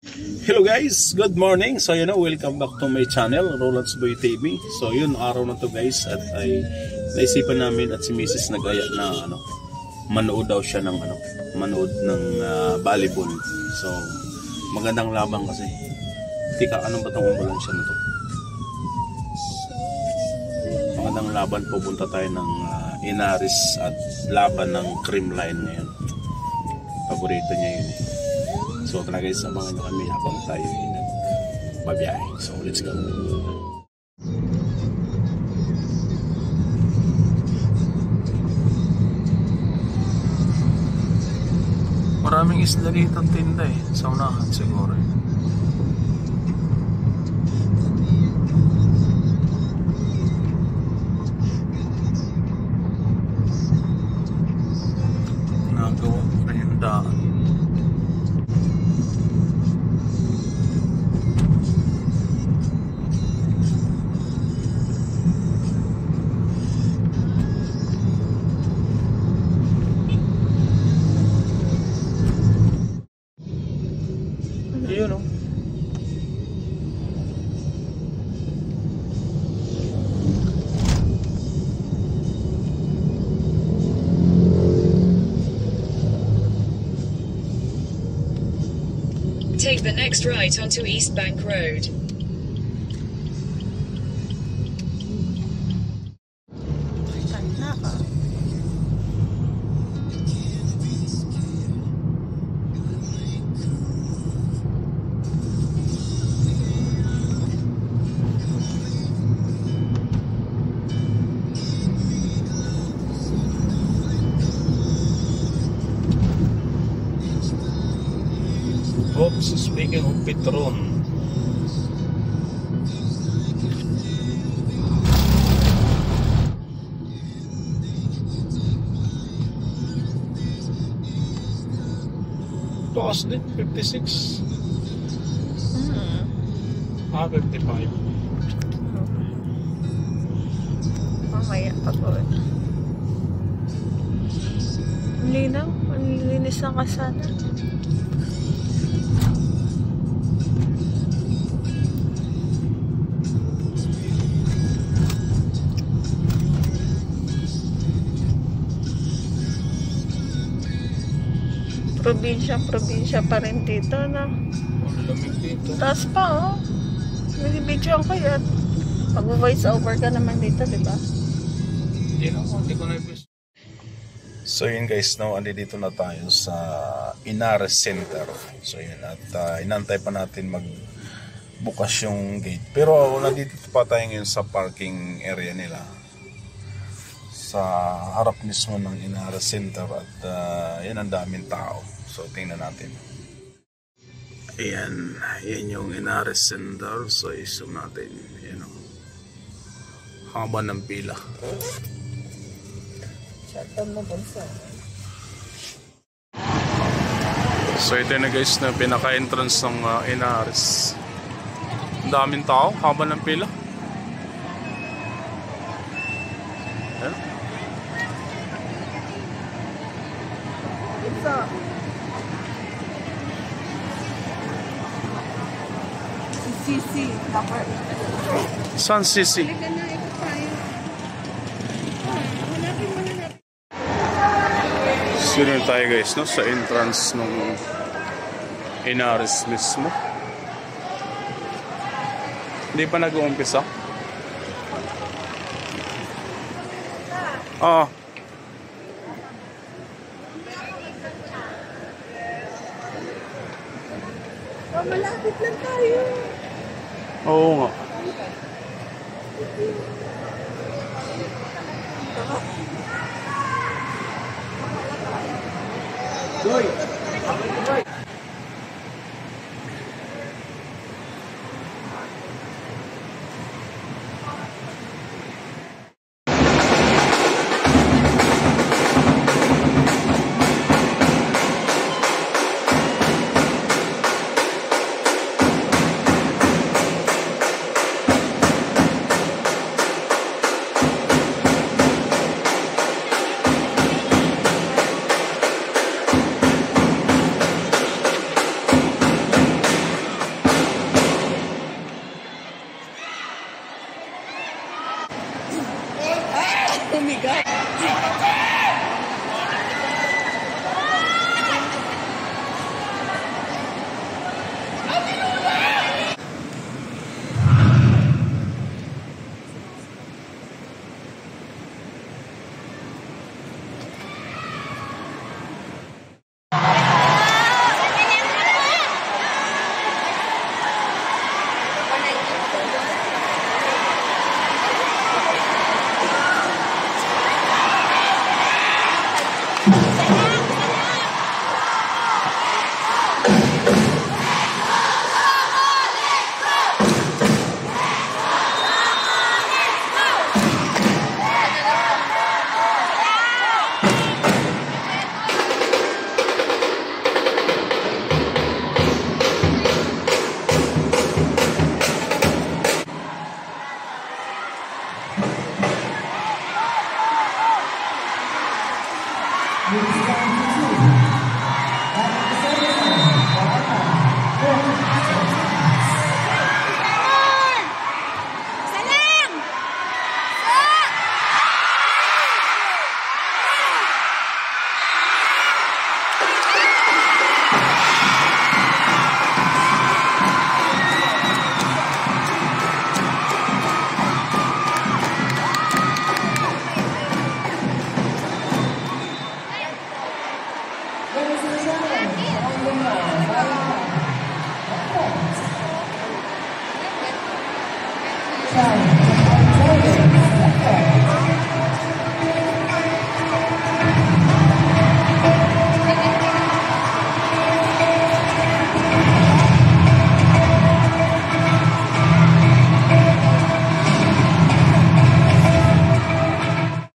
Hello guys, good morning. So welcome back to my channel, Roland's Boy TV. So yun, araw na to guys, at ay naisipan namin at si Mrs. nag-aya na manood daw siya ng manood ng volleyball. So magandang laban kasi. Tika, ano ba tong ambulansya na to? Magandang laban, pupunta tayo ng Inaris at laban ng Creamline ngayon. Paborito niya yun eh. So talaga guys, abangan nyo kami habang tayo ay nagbabiyahe. So let's go. Maraming isla dito ang tinda eh. Sa unahan siguro eh. Nagawa pa yung daan. Yun o. Take the next right onto East Bank Road. Oops, speaking of Petron. Taas din, 56. 55. Mamaya pa po. Ang linaw, ang linis ng kasada. Probinsya pa rin dito, no? Ang lamig dito. Taas pa, oh. Nag-video ko yan. Mag-voice over ka naman dito, di ba? Hindi ko na-ibis. So yun guys, now andito na tayo sa Inares Center. So yun, at inantay pa natin magbukas yung gate. Pero nandito pa tayo ngayon sa parking area nila. Sa harap mismo ng Inares Center at yan, ang daming tao. So tingnan natin. Ayan, yan yung Inares Center. So i-zoom natin. Yan o. Haba ng pila. So ito na guys na pinaka-entrance ng Inares. Ang daming tao, haba ng pila. Ayan. Sisi. Saan Sisi? Sino tayo guys, no? Sa entrance ng Inares mismo. Hindi pa nag-uumpisa? Oo. Malapit lang tayo. Oo nga.